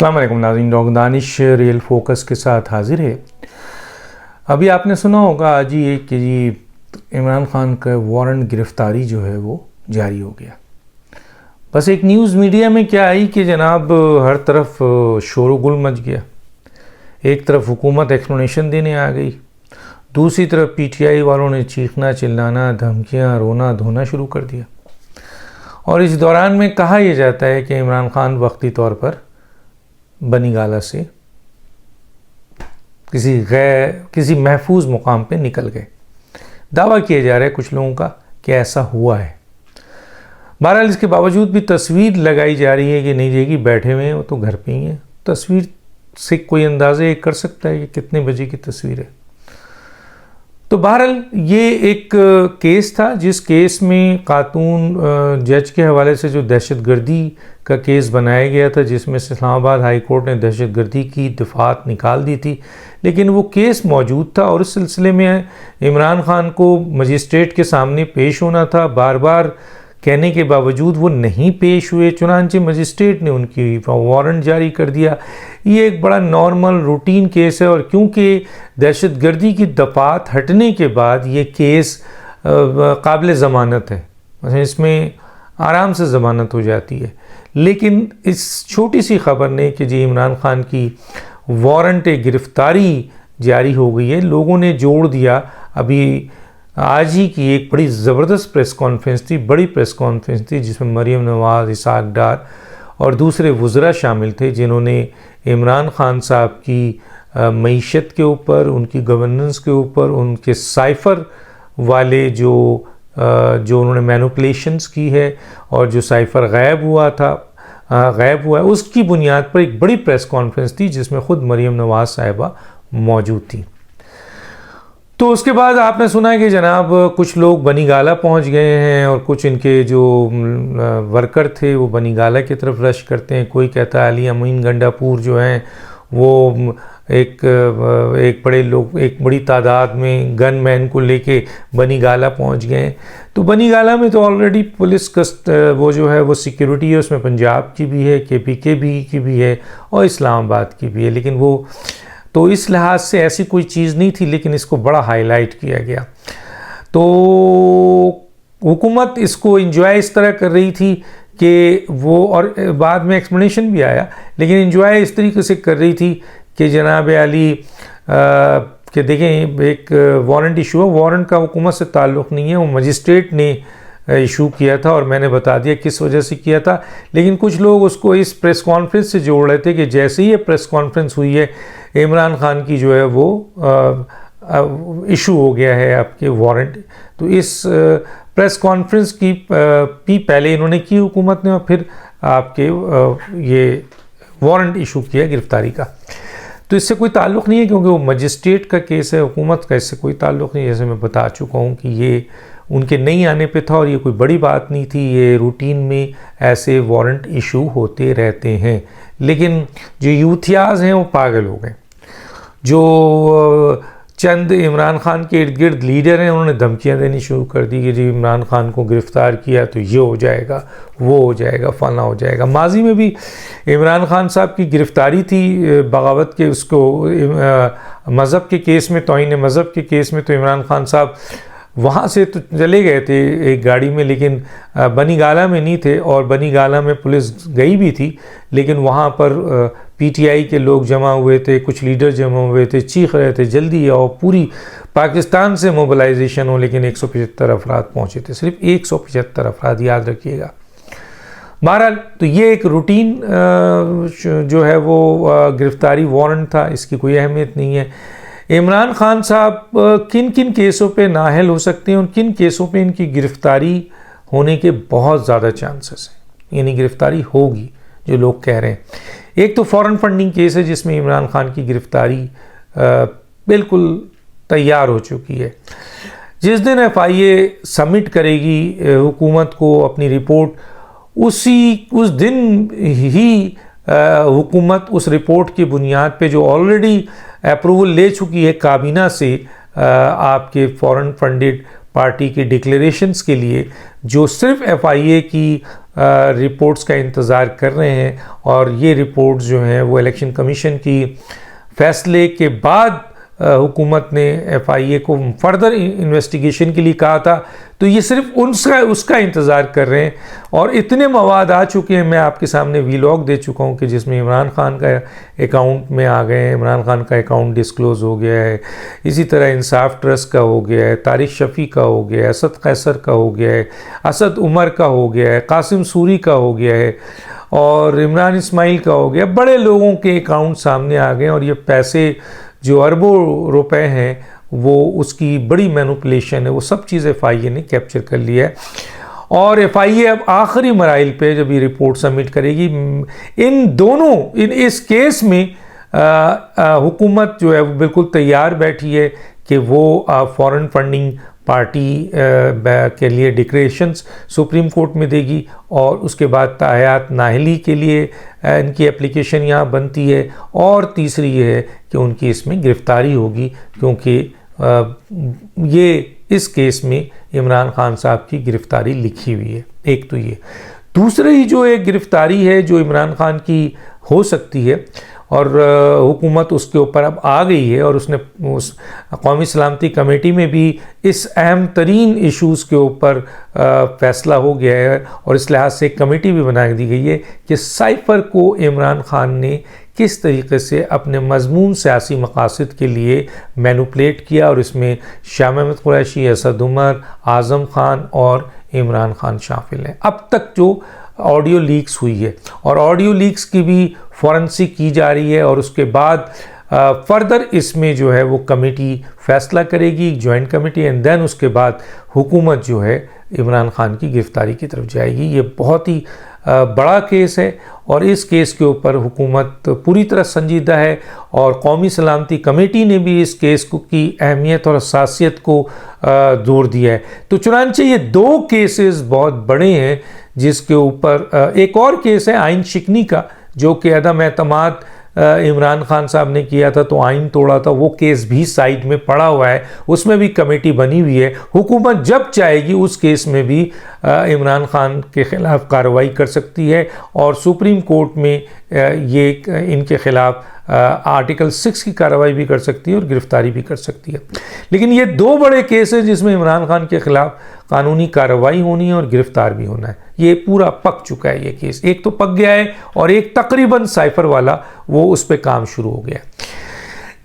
अस्सलाम वालेकुम नाज़रीन, डॉक्टर दानिश रियल फोकस के साथ हाजिर है। अभी आपने सुना होगा आज ही एक कि जी इमरान खान का वारंट गिरफ़्तारी जो है वो जारी हो गया। बस एक न्यूज़ मीडिया में क्या आई कि जनाब हर तरफ शोर-गुल मच गया। एक तरफ हुकूमत एक्सप्लेनेशन देने आ गई, दूसरी तरफ पीटीआई वालों ने चीखना चिल्लाना, धमकियाँ, रोना धोना शुरू कर दिया। और इस दौरान में कहा यह जाता है कि इमरान खान वक्ती तौर पर बनी गाला से किसी महफूज मुकाम पे निकल गए। दावा किया जा रहा है कुछ लोगों का कि ऐसा हुआ है। बहरहाल इसके बावजूद भी तस्वीर लगाई जा रही है कि नहीं जाएगी, बैठे हुए हैं वो तो घर पे ही हैं। तस्वीर से कोई अंदाज़ा ये कर सकता है कि कितने बजे की तस्वीर है। तो बहरहाल ये एक केस था जिस केस में खातून जज के हवाले से जो दहशतगर्दी का केस बनाया गया था, जिसमें से इस्लामाबाद हाई कोर्ट ने दहशतगर्दी की दफ़ात निकाल दी थी, लेकिन वो केस मौजूद था और इस सिलसिले में इमरान खान को मजिस्ट्रेट के सामने पेश होना था। बार बार कहने के बावजूद वो नहीं पेश हुए, चुनांचे मजिस्ट्रेट ने उनकी वारंट जारी कर दिया। ये एक बड़ा नॉर्मल रूटीन केस है और क्योंकि दहशतगर्दी की दफ़ात हटने के बाद ये केस काबिल ज़मानत है, इसमें आराम से ज़मानत हो जाती है। लेकिन इस छोटी सी ख़बर ने कि जी इमरान खान की वारंट गिरफ़्तारी जारी हो गई है, लोगों ने जोड़ दिया। अभी आज ही की एक बड़ी ज़बरदस्त प्रेस कॉन्फ्रेंस थी, बड़ी प्रेस कॉन्फ्रेंस थी जिसमें मरीम नवाज़, इसाक डार और दूसरे वज़रा शामिल थे, जिन्होंने इमरान खान साहब की मईशत के ऊपर, उनकी गवर्नेंस के ऊपर, उनके साइफ़र वाले जो उन्होंने मैनिपुलेशंस की है और जो साइफ़र गायब हुआ है, उसकी बुनियाद पर एक बड़ी प्रेस कॉन्फ्रेंस थी जिसमें ख़ुद मरीम नवाज़ साहिबा मौजूद थी। तो उसके बाद आपने सुना कि जनाब कुछ लोग बनी गाला पहुंच गए हैं और कुछ इनके जो वर्कर थे वो बनी गाला की तरफ रश करते हैं। कोई कहता है अली अमीन गंडापुर जो हैं वो एक बड़ी तादाद में गन मैन को लेके बनी गाला पहुंच गए। तो बनी गाला में तो ऑलरेडी पुलिस वो जो है वो सिक्योरिटी है, उसमें पंजाब की भी है, KPK की भी है और इस्लामाबाद की भी है। लेकिन वो तो इस लिहाज से ऐसी कोई चीज़ नहीं थी, लेकिन इसको बड़ा हाईलाइट किया गया। तो हुकूमत इसको एंजॉय इस तरह कर रही थी कि वो, और बाद में एक्सप्लेनेशन भी आया, लेकिन एंजॉय इस तरीके से कर रही थी कि जनाब अली कि देखें एक वारंट इशू है, वारंट का हुकूमत से ताल्लुक़ नहीं है, वो मजिस्ट्रेट ने इशू किया था और मैंने बता दिया किस वजह से किया था। लेकिन कुछ लोग उसको इस प्रेस कॉन्फ्रेंस से जोड़ रहे थे कि जैसे ही ये प्रेस कॉन्फ्रेंस हुई है इमरान खान की जो है वो इशू हो गया है आपके वारंट। तो इस प्रेस कॉन्फ्रेंस की पहले इन्होंने की हुकूमत ने और फिर आपके ये वारंट इशू किया गिरफ्तारी का। तो इससे कोई ताल्लुक़ नहीं है क्योंकि वो मजिस्ट्रेट का केस है, हुकूमत का इससे कोई ताल्लुक़ नहीं। जैसे मैं बता चुका हूँ कि ये उनके नहीं आने पे था और ये कोई बड़ी बात नहीं थी, ये रूटीन में ऐसे वारंट इशू होते रहते हैं। लेकिन जो यूथियाज़ हैं वो पागल हो गए। जो चंद इमरान खान के इर्द गिर्द लीडर हैं उन्होंने धमकियां देनी शुरू कर दी कि जी इमरान खान को गिरफ़्तार किया तो ये हो जाएगा, वो हो जाएगा, फलाना हो जाएगा। माजी में भी इमरान खान साहब की गिरफ़्तारी थी बगावत के उसको मज़हब के केस में, तौहीन मज़हब के केस में। तो इमरान खान साहब वहाँ से तो चले गए थे एक गाड़ी में, लेकिन बनी गाला में नहीं थे और बनी गाला में पुलिस गई भी थी, लेकिन वहाँ पर PTI के लोग जमा हुए थे, कुछ लीडर जमा हुए थे, चीख रहे थे जल्दी आओ, पूरी पाकिस्तान से मोबिलाइजेशन हो। लेकिन 175 अफराद पहुँचे थे, सिर्फ 175 अफराद, याद रखिएगा। बहरहाल तो ये एक रूटीन जो है वो गिरफ़्तारी वारंट था, इसकी कोई अहमियत नहीं है। इमरान खान साहब किन किन केसों पे नाअहल हो सकते हैं और किन केसों पे इनकी गिरफ़्तारी होने के बहुत ज़्यादा चांसेस हैं, यानी गिरफ़्तारी होगी जो लोग कह रहे हैं। एक तो फॉरेन फंडिंग केस है जिसमें इमरान खान की गिरफ़्तारी बिल्कुल तैयार हो चुकी है। जिस दिन FIA सबमिट करेगी हुकूमत को अपनी रिपोर्ट, उस दिन ही हुकूमत उस रिपोर्ट की बुनियाद पे जो ऑलरेडी अप्रूवल ले चुकी है काबीना से आपके फॉरेन फंडेड पार्टी के डिक्लेरेशंस के लिए, जो सिर्फ FIA की रिपोर्ट्स का इंतज़ार कर रहे हैं, और ये रिपोर्ट्स जो हैं वो इलेक्शन कमीशन की फ़ैसले के बाद हुकूमत ने FIA को फर्दर इन्वेस्टिगेशन के लिए कहा था, तो ये सिर्फ उसका इंतज़ार कर रहे हैं। और इतने मवाद आ चुके हैं, मैं आपके सामने वीलॉग दे चुका हूँ कि जिसमें इमरान खान का अकाउंट में आ गए हैं, इमरान खान का अकाउंट डिस्क्लोज़ हो गया है, इसी तरह इंसाफ ट्रस्ट का हो गया है, तारिक शफ़ी का हो गया है, असद कैसर का हो गया है, असद उमर का हो गया है, कासिम सूरी का हो गया है, और इमरान इस्माइल का हो गया। बड़े लोगों के अकाउंट सामने आ गए, और ये पैसे जो अरबों रुपए हैं वो उसकी बड़ी मैनिपुलेशन है, वो सब चीज़ FIA ने कैप्चर कर लिया है। और FIA अब आखिरी मराइल पे जब ये रिपोर्ट सबमिट करेगी, इस केस में हुकूमत जो है वो बिल्कुल तैयार बैठी है कि वो फॉरेन फंडिंग पार्टी के लिए डिक्लेरेशंस सुप्रीम कोर्ट में देगी, और उसके बाद ताहयात नाहली के लिए इनकी एप्लीकेशन यहाँ बनती है, और तीसरी ये है कि उनकी इसमें गिरफ्तारी होगी, क्योंकि ये इस केस में इमरान खान साहब की गिरफ्तारी लिखी हुई है। एक तो ये, दूसरी जो एक गिरफ्तारी है जो इमरान खान की हो सकती है, और हुकूमत उसके ऊपर अब आ गई है, और उसने उस कौमी सलामती कमेटी में भी इस अहम तरीन इशूज़ के ऊपर फ़ैसला हो गया है, और इस लिहाज से एक कमेटी भी बना दी गई है कि साइफ़र को इमरान खान ने किस तरीके से अपने मज़मून सियासी मकासद के लिए मैनिपुलेट किया, और इसमें शाह महमूद कुरैशी, असद उमर, आज़म खान और इमरान खान शामिल हैं। अब तक जो ऑडियो लीक्स हुई है, और ऑडियो लीक्स की भी फॉरेंसिक की जा रही है, और उसके बाद फर्दर इसमें जो है वो कमेटी फ़ैसला करेगी, जॉइंट कमेटी, एंड देन उसके बाद हुकूमत जो है इमरान खान की गिरफ्तारी की तरफ जाएगी। ये बहुत ही बड़ा केस है, और इस केस के ऊपर हुकूमत पूरी तरह संजीदा है, और कौमी सलामती कमेटी ने भी इस केस की अहमियत और हसासियत को जोर दिया है। तो चुनांचे ये दो केसेस बहुत बड़े हैं, जिसके ऊपर एक और केस है आइन शिकनी का, जो कि अदम एतमाद इमरान खान साहब ने किया था तो आइन तोड़ा था, वो केस भी साइड में पड़ा हुआ है, उसमें भी कमेटी बनी हुई है। हुकूमत जब चाहेगी उस केस में भी इमरान खान के ख़िलाफ़ कार्रवाई कर सकती है, और सुप्रीम कोर्ट में ये इनके ख़िलाफ़ आर्टिकल 6 की कार्रवाई भी कर सकती है और गिरफ्तारी भी कर सकती है। लेकिन ये दो बड़े केस हैं जिसमें इमरान खान के ख़िलाफ़ कानूनी कार्रवाई होनी है और गिरफ्तार भी होना है। ये पूरा पक चुका है ये केस, एक तो पक गया है, और एक तकरीबन साइफर वाला वो उस पर काम शुरू हो गया।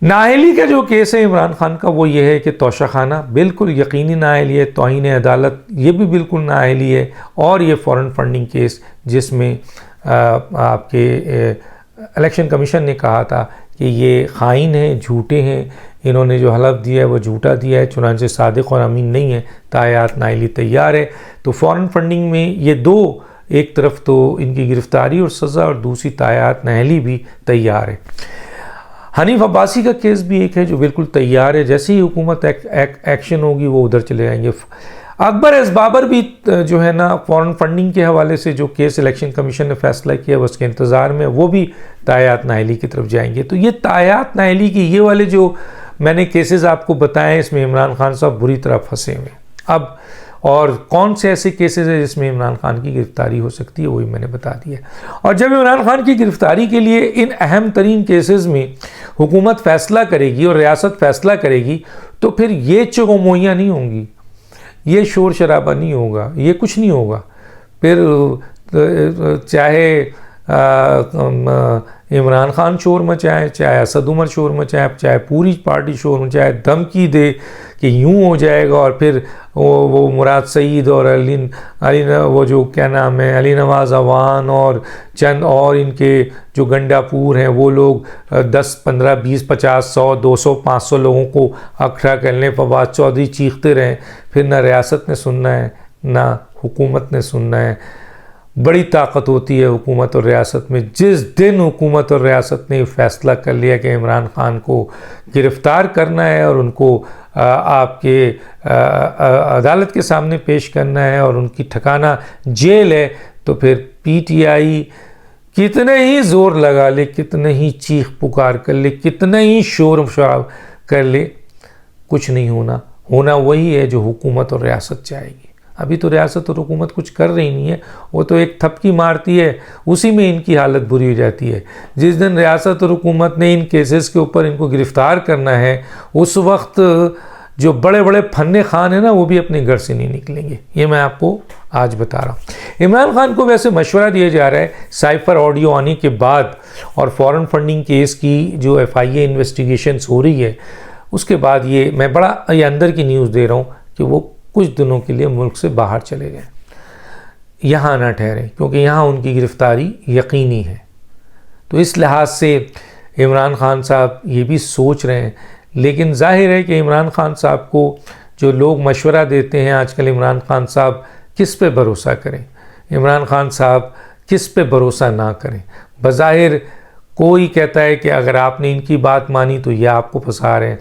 नाअहली का जो केस है इमरान खान का, वो ये है कि तोशाखाना बिल्कुल यकीनी नाअहली है, तौहीन अदालत ये भी बिल्कुल नाअहली है, और ये फॉरेन फंडिंग केस जिसमें आपके इलेक्शन कमीशन ने कहा था कि ये खाइन हैं, झूठे हैं, इन्होंने जो हलफ दिया है वो झूठा दिया है, चुनांचे सादिक और अमीन नहीं है, तायात नाअहली तैयार है। तो फॉरेन फंडिंग में ये दो, एक तरफ तो इनकी गिरफ्तारी और सज़ा, और दूसरी तायात नाअहली भी तैयार है। हनीफ अब्बासी का केस भी एक है जो बिल्कुल तैयार है, जैसे ही हुकूमत एक्शन होगी वो उधर चले जाएंगे। अकबर एस बाबर भी जो है ना फॉरेन फंडिंग के हवाले से जो केस इलेक्शन कमीशन ने फैसला किया उसके इंतज़ार में, वो भी तायात नाअहली की तरफ जाएंगे। तो ये तायात नाअहली की ये वाले जो मैंने केसेस आपको बताए, इसमें इमरान खान साहब बुरी तरह फंसे हुए। अब और कौन से ऐसे केसेस हैं जिसमें इमरान खान की गिरफ्तारी हो सकती है, वही मैंने बता दिया। और जब इमरान खान की गिरफ्तारी के लिए इन अहम तरीन केसेस में हुकूमत फ़ैसला करेगी और रियासत फ़ैसला करेगी, तो फिर ये चगोमोइयाँ नहीं होंगी, ये शोर शराबा नहीं होगा, ये कुछ नहीं होगा। फिर चाहे इमरान खान शोर मचाए, चाहे असद उमर शोर मचाए, चाहे पूरी पार्टी शोर मचाए, धमकी दे कि यूं हो जाएगा, और फिर वो मुराद सईद और अली वो जो क्या नाम है अली नवाज अवान और चंद और इनके जो गंडापुर हैं, वो लोग 10, 15, 20, 50, 100, 200, 500 लोगों को अखड़ा करने, फवाद चौधरी चीखते रहें, फिर ना रियासत ने सुनना है ना हुकूमत ने सुनना है। बड़ी ताकत होती है हुकूमत और रियासत में। जिस दिन हुकूमत और रियासत ने फैसला कर लिया कि इमरान खान को गिरफ़्तार करना है और उनको आपके अदालत के सामने पेश करना है और उनकी ठिकाना जेल है, तो फिर PTI कितने ही ज़ोर लगा ले, कितने ही चीख पुकार कर ले, कितने ही शोर शराब कर ले, कुछ नहीं होना। होना वही है जो हुकूमत और रियासत चाहेगी। अभी तो रियासत और हुकूमत कुछ कर रही नहीं है, वो तो एक थपकी मारती है, उसी में इनकी हालत बुरी हो जाती है। जिस दिन रियासत और हुकूमत ने इन केसेस के ऊपर इनको गिरफ़्तार करना है, उस वक्त जो बड़े बड़े फन्ने खान हैं ना, वो भी अपने घर से नहीं निकलेंगे। ये मैं आपको आज बता रहा हूँ। इमरान खान को वैसे मशवरा दिया जा रहा है साइफर ऑडियो आने के बाद और फॉरेन फंडिंग केस की जो FIA इन्वेस्टिगेशंस हो रही है उसके बाद, ये अंदर की न्यूज़ दे रहा हूँ कि वो कुछ दिनों के लिए मुल्क से बाहर चले जाएं, यहाँ ना ठहरें, क्योंकि यहाँ उनकी गिरफ़्तारी यकीनी है। तो इस लिहाज से इमरान खान साहब ये भी सोच रहे हैं, लेकिन जाहिर है कि इमरान खान साहब को जो लोग मशवरा देते हैं आजकल, इमरान खान साहब किस पे भरोसा करें, इमरान खान साहब किस पे भरोसा ना करें। बज़ाहिर कोई कहता है कि अगर आपने इनकी बात मानी तो ये आपको फंसा रहे हैं।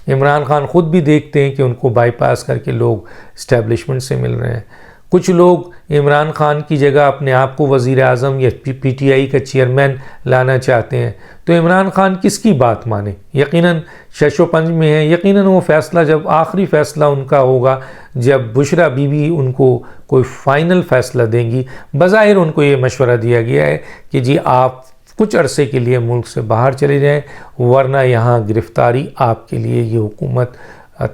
इमरान खान ख़ुद भी देखते हैं कि उनको बाईपास करके लोग इस्टेब्लिशमेंट से मिल रहे हैं। कुछ लोग इमरान खान की जगह अपने आप को वज़ीर आज़म या PTI का चेयरमैन लाना चाहते हैं। तो इमरान खान किसकी बात माने? यकीनन शशोपंज में है, यकीनन वो फ़ैसला जब आखिरी फ़ैसला उनका होगा, जब बुशरा बीबी उनको कोई फ़ाइनल फ़ैसला देंगी। बज़ाहिर उनको ये मशवरा दिया गया है कि जी आप कुछ अरसे के लिए मुल्क से बाहर चले जाएं, वरना यहाँ गिरफ़्तारी आपके लिए ये हुकूमत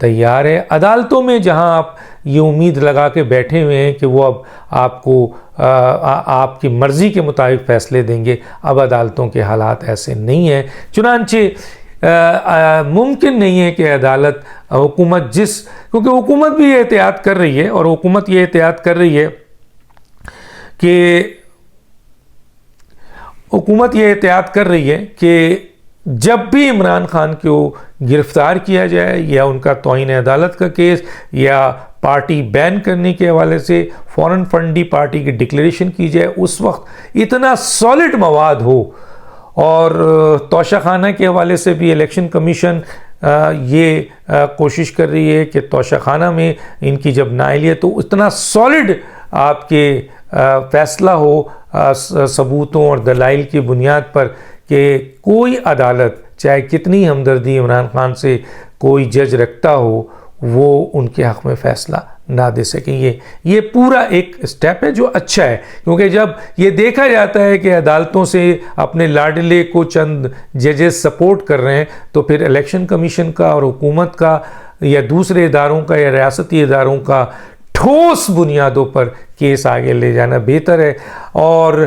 तैयार है। अदालतों में जहाँ आप ये उम्मीद लगा के बैठे हुए हैं कि वो अब आपको आपकी मर्ज़ी के मुताबिक फ़ैसले देंगे, अब अदालतों के हालात ऐसे नहीं हैं। चुनांचे मुमकिन नहीं है कि अदालत हुकूमत क्योंकि हुकूमत भी ये एहतियात कर रही है, और हुकूमत ये एहतियात कर रही है कि जब भी इमरान खान को गिरफ़्तार किया जाए या उनका तौहीन अदालत का केस या पार्टी बैन करने के हवाले से फॉरेन फंडी पार्टी की डिक्लेरेशन की जाए, उस वक्त इतना सॉलिड मवाद हो। और तोशाखाना के हवाले से भी इलेक्शन कमीशन ये कोशिश कर रही है कि तोशाखाना में इनकी जब नाअहलियत तो इतना सॉलिड आपके फ़ैसला हो सबूतों और दलाइल की बुनियाद पर कि कोई अदालत चाहे कितनी हमदर्दी इमरान खान से कोई जज रखता हो, वो उनके हक़ में फ़ैसला ना दे सकें। ये पूरा एक स्टेप है जो अच्छा है, क्योंकि जब ये देखा जाता है कि अदालतों से अपने लाडले को चंद जजेस सपोर्ट कर रहे हैं, तो फिर इलेक्शन कमीशन का और हुकूमत का या दूसरे इदारों का या रियासती इदारों का ठोस बुनियादों पर केस आगे ले जाना बेहतर है, और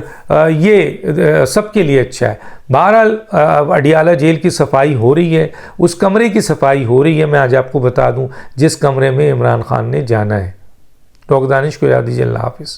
ये सबके लिए अच्छा है। बहरहाल अडियाला जेल की सफाई हो रही है, उस कमरे की सफाई हो रही है। मैं आज आपको बता दूं जिस कमरे में इमरान खान ने जाना है। डॉक्टर दानिश को याद दीजिए। अल्लाह हाफिज़।